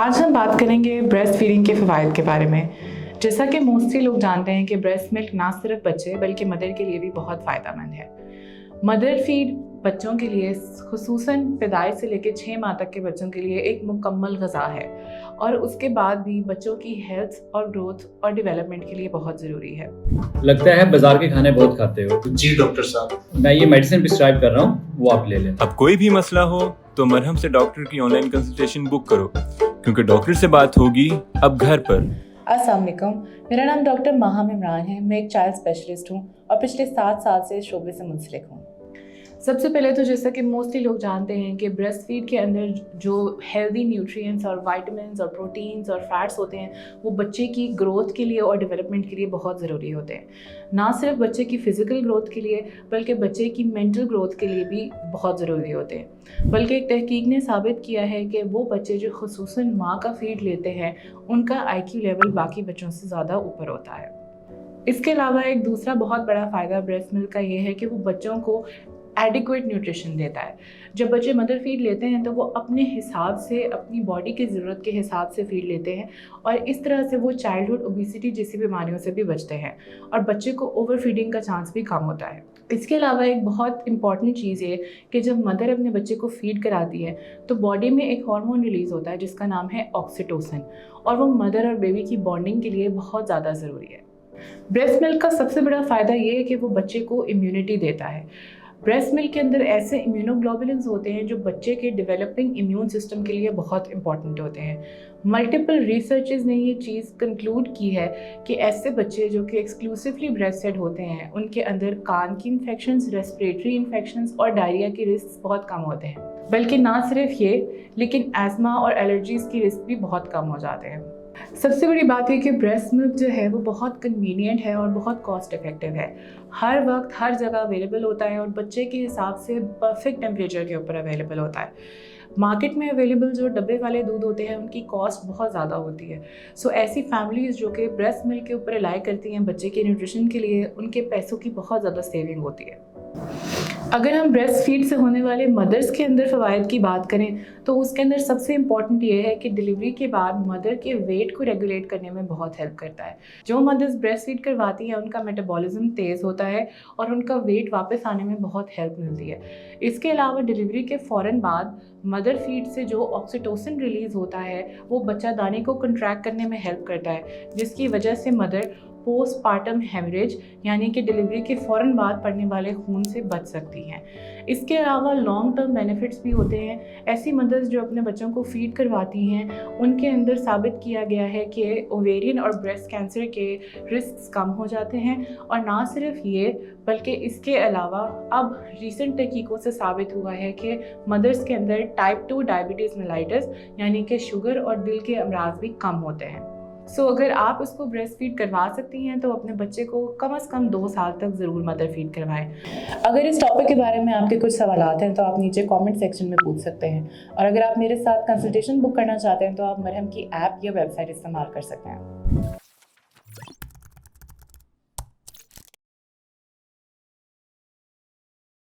आज हम बात करेंगे ब्रेस्ट फीडिंग के फ़वाइद के बारे में। जैसा कि मोस्टली लोग जानते हैं कि ब्रेस्ट मिल्क ना सिर्फ बच्चे बल्कि मदर के लिए भी बहुत फ़ायदेमंद है। मदर फीड बच्चों के लिए खुसूसन पैदाइश से लेकर 6 माह तक के बच्चों के लिए एक मुकम्मल ग़िज़ा है और उसके बाद भी बच्चों की हेल्थ और ग्रोथ और डेवलपमेंट के लिए बहुत ज़रूरी है। लगता है बाजार के खाने बहुत खाते हो। जी डॉक्टर साहब, मैं ये मेडिसिन प्रिस्क्राइब कर रहा हूँ, वो आप ले लें। अब कोई भी मसला हो तो मरहम से डॉक्टर की ऑनलाइन कंसल्टेशन बुक करो, क्योंकि डॉक्टर से बात होगी अब घर पर। अस्सलाम वालेकुम, मेरा नाम डॉक्टर माहम इमरान है। मैं एक चाइल्ड स्पेशलिस्ट हूँ और पिछले 7 साल से इस शोबे से मुंसलिक हूँ। सबसे पहले तो जैसा कि मोस्टली लोग जानते हैं कि ब्रेस्ट फीड के अंदर जो हेल्दी न्यूट्रिएंट्स और विटामिन्स और प्रोटीन्स और फैट्स होते हैं वो बच्चे की ग्रोथ के लिए और डेवलपमेंट के लिए बहुत ज़रूरी होते हैं। ना सिर्फ बच्चे की फ़िज़िकल ग्रोथ के लिए बल्कि बच्चे की मेंटल ग्रोथ के लिए भी बहुत ज़रूरी होते हैं। बल्कि एक तहकीक ने साबित किया है कि वो बच्चे जो खुसूसन माँ का फीड लेते हैं उनका IQ लेवल बाकी बच्चों से ज़्यादा ऊपर होता है। इसके अलावा एक दूसरा बहुत बड़ा फ़ायदा ब्रेस्ट मिल्क का ये है कि वो बच्चों को एडिक्वेट न्यूट्रिशन देता है। जब बच्चे मदर फीड लेते हैं तो वो अपने हिसाब से अपनी बॉडी की ज़रूरत के हिसाब से फीड लेते हैं और इस तरह से वो चाइल्डहुड ओबेसिटी जैसी बीमारियों से भी बचते हैं और बच्चे को ओवर फीडिंग का चांस भी कम होता है। इसके अलावा एक बहुत इंपॉर्टेंट चीज़ है कि जब मदर अपने बच्चे को फीड कराती है तो बॉडी में एक हार्मोन रिलीज़ होता है जिसका नाम है ऑक्सीटोसिन और वो मदर और बेबी की बॉन्डिंग के लिए बहुत ज़्यादा ज़रूरी है। ब्रेस्ट मिल्क का सबसे बड़ा फ़ायदा ये है कि वो बच्चे को इम्यूनिटी देता है। ब्रेस्ट मिल्क के अंदर ऐसे इम्यूनोग्लोबुलिन्स होते हैं जो बच्चे के डेवलपिंग इम्यून सिस्टम के लिए बहुत इंपॉर्टेंट होते हैं। मल्टीपल रिसर्चेस ने ये चीज़ कंक्लूड की है कि ऐसे बच्चे जो कि एक्सक्लूसिवली ब्रेस्ट फेड होते हैं उनके अंदर कान की इन्फेक्शंस, रेस्पिरेटरी इन्फेक्शंस और डायरिया के रिस्क बहुत कम होते हैं। बल्कि ना सिर्फ ये, लेकिन एस्मा और एलर्जीज़ की रिस्क भी बहुत कम हो जाते हैं। सबसे बड़ी बात है कि ब्रेस्ट मिल्क जो है वो बहुत कन्वीनियंट है और बहुत कॉस्ट इफ़ेक्टिव है। हर वक्त हर जगह अवेलेबल होता है और बच्चे के हिसाब से परफेक्ट टेम्परेचर के ऊपर अवेलेबल होता है। मार्केट में अवेलेबल जो डब्बे वाले दूध होते हैं उनकी कॉस्ट बहुत ज़्यादा होती है। सो ऐसी फैमिलीज़ जो कि ब्रेस्ट मिल्क के ऊपर रिलाई करती हैं बच्चे के न्यूट्रिशन के लिए, उनके पैसों की बहुत ज़्यादा सेविंग होती है। अगर हम ब्रेस्ट फीड से होने वाले मदर्स के अंदर फ़वाइद की बात करें तो उसके अंदर सबसे इम्पॉर्टेंट ये है कि डिलीवरी के बाद मदर के वेट को रेगुलेट करने में बहुत हेल्प करता है। जो मदर्स ब्रेस्ट फीड करवाती हैं उनका मेटाबॉलिज्म तेज़ होता है और उनका वेट वापस आने में बहुत हेल्प मिलती है। इसके अलावा डिलीवरी के फ़ौरन बाद मदर फीड से जो ऑक्सीटोसिन रिलीज़ होता है वो बच्चा दाने को कंट्रैक्ट करने में हेल्प करता है, जिसकी वजह से मदर पोस्टपार्टम हेमरेज यानी कि डिलीवरी के फ़ौरन बाद पड़ने वाले खून से बच सकती हैं। इसके अलावा लॉन्ग टर्म बेनिफिट्स भी होते हैं। ऐसी मदर्स जो अपने बच्चों को फीड करवाती हैं उनके अंदर साबित किया गया है कि ओवेरियन और ब्रेस्ट कैंसर के रिस्क कम हो जाते हैं और ना सिर्फ ये बल्कि इसके अलावा अब रीसेंट तहकीकों से साबित हुआ है कि मदर्स के अंदर टाइप 2 डायबिटीज़ मेलाइटस यानी कि शुगर और दिल के अमराज भी कम होते हैं। अगर आप उसको ब्रेस्ट फीड करवा सकती हैं तो अपने बच्चे को कम से कम 2 साल तक ज़रूर मदर फीड करवाएं। अगर इस टॉपिक के बारे में आपके कुछ सवालात हैं तो आप नीचे कमेंट सेक्शन में पूछ सकते हैं और अगर आप मेरे साथ कंसल्टेशन बुक करना चाहते हैं तो आप मरहम की ऐप या वेबसाइट इस्तेमाल कर सकते हैं।